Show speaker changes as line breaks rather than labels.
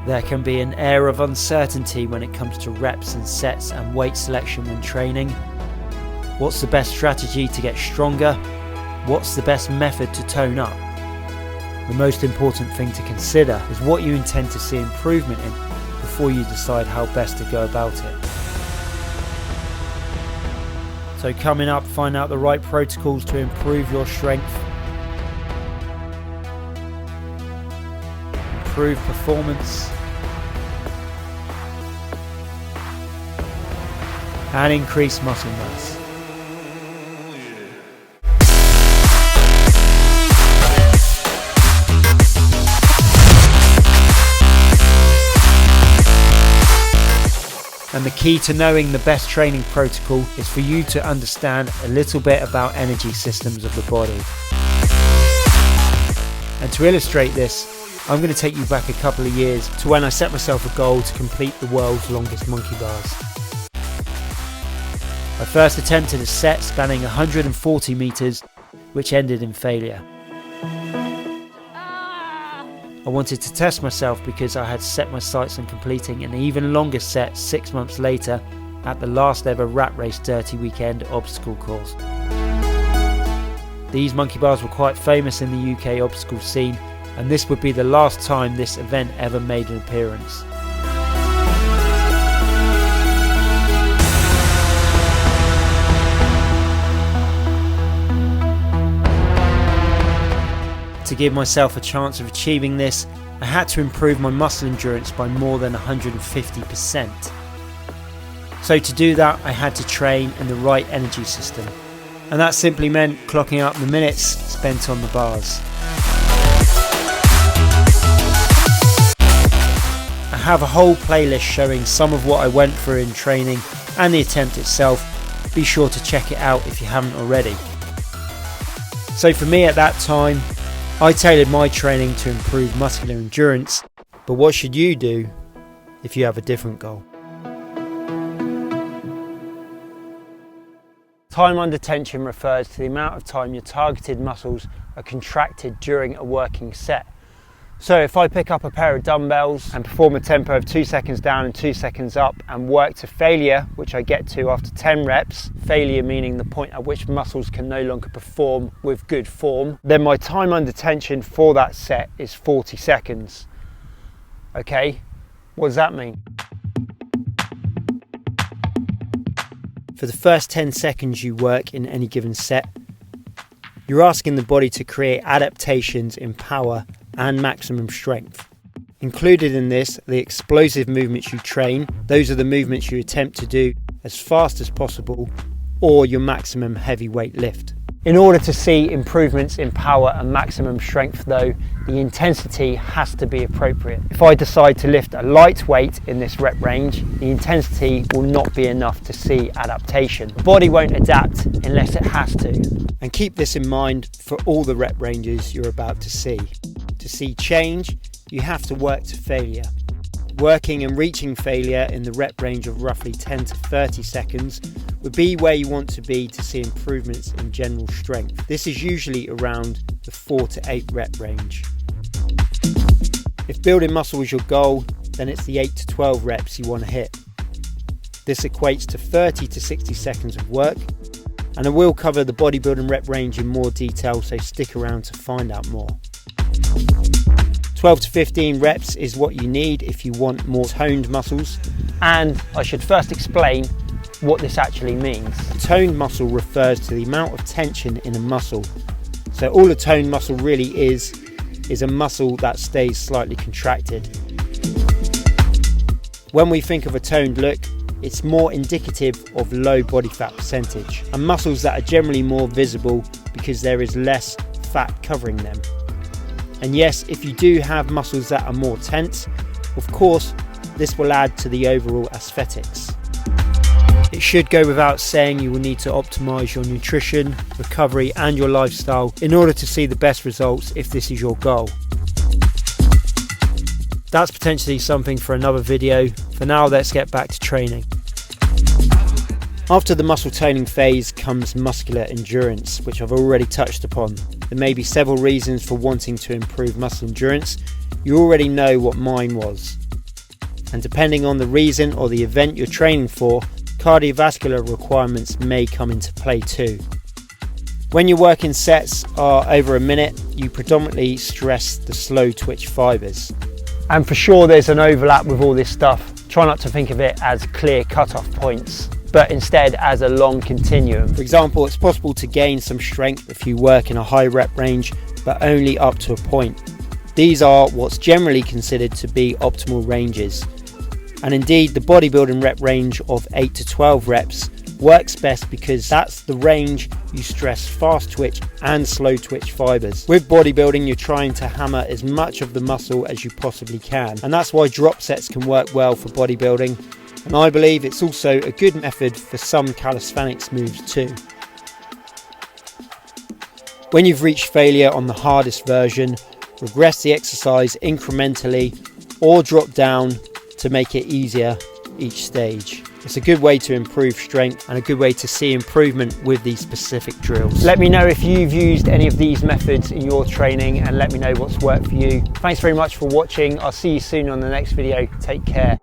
There can be an air of uncertainty when it comes to reps and sets and weight selection when training. What's the best strategy to get stronger? What's the best method to tone up? The most important thing to consider is what you intend to see improvement in before you decide how best to go about it. So coming up, find out the right protocols to improve your strength, improve performance, and increase muscle mass. And the key to knowing the best training protocol is for you to understand a little bit about energy systems of the body. And to illustrate this, I'm going to take you back a couple of years to when I set myself a goal to complete the world's longest monkey bars. I first attempted a set spanning 140 meters, which ended in failure. I wanted to test myself because I had set my sights on completing an even longer set 6 months later at the last ever Rat Race Dirty Weekend obstacle course. These monkey bars were quite famous in the UK obstacle scene, and this would be the last time this event ever made an appearance. To give myself a chance of achieving this, I had to improve my muscle endurance by more than 150%. So to do that, I had to train in the right energy system, and that simply meant clocking up the minutes spent on the bars. I have a whole playlist showing some of what I went through in training and the attempt itself. Be sure to check it out if you haven't already. So for me at that time, I tailored my training to improve muscular endurance, but what should you do if you have a different goal? Time under tension refers to the amount of time your targeted muscles are contracted during a working set. So if I pick up a pair of dumbbells and perform a tempo of 2 seconds down and 2 seconds up and work to failure, which I get to after 10 reps, failure meaning the point at which muscles can no longer perform with good form, then my time under tension for that set is 40 seconds. Okay, what does that mean? For the first 10 seconds you work in any given set, you're asking the body to create adaptations in power and maximum strength. Included in this are the explosive movements you train. Those are the movements you attempt to do as fast as possible, or your maximum heavy weight lift. In order to see improvements in power and maximum strength though, the intensity has to be appropriate. If I decide to lift a light weight in this rep range, the intensity will not be enough to see adaptation. The body won't adapt unless it has to. And keep this in mind for all the rep ranges you're about to see. To see change, you have to work to failure. Working and reaching failure in the rep range of roughly 10 to 30 seconds would be where you want to be to see improvements in general strength. This is usually around the 4 to 8 rep range. If building muscle is your goal, then it's the 8 to 12 reps you want to hit. This equates to 30 to 60 seconds of work, and I will cover the bodybuilding rep range in more detail, so stick around to find out more. 12 to 15 reps is what you need if you want more toned muscles. And I should first explain what this actually means. A toned muscle refers to the amount of tension in a muscle. So all a toned muscle really is a muscle that stays slightly contracted. When we think of a toned look, it's more indicative of low body fat percentage and muscles that are generally more visible because there is less fat covering them. And yes, if you do have muscles that are more tense, of course, this will add to the overall aesthetics. It should go without saying you will need to optimize your nutrition, recovery and your lifestyle in order to see the best results if this is your goal. That's potentially something for another video. For now, let's get back to training. After the muscle toning phase comes muscular endurance, which I've already touched upon. There may be several reasons for wanting to improve muscle endurance. You already know what mine was. and depending on the reason or the event you're training for, cardiovascular requirements may come into play too. When your working sets are over a minute, you predominantly stress the slow twitch fibers. And for sure there's an overlap with all this stuff. Try not to think of it as clear cut-off points, but instead as a long continuum. For example, it's possible to gain some strength if you work in a high rep range, but only up to a point. These are what's generally considered to be optimal ranges. And indeed, the bodybuilding rep range of 8 to 12 reps works best because that's the range you stress fast twitch and slow twitch fibers. With bodybuilding, you're trying to hammer as much of the muscle as you possibly can, and that's why drop sets can work well for bodybuilding, and I believe it's also a good method for some calisthenics moves too. When you've reached failure on the hardest version, regress the exercise incrementally or drop down to make it easier each stage. It's a good way to improve strength and a good way to see improvement with these specific drills. Let me know if you've used any of these methods in your training and let me know what's worked for you. Thanks very much for watching. I'll see you soon on the next video. Take care.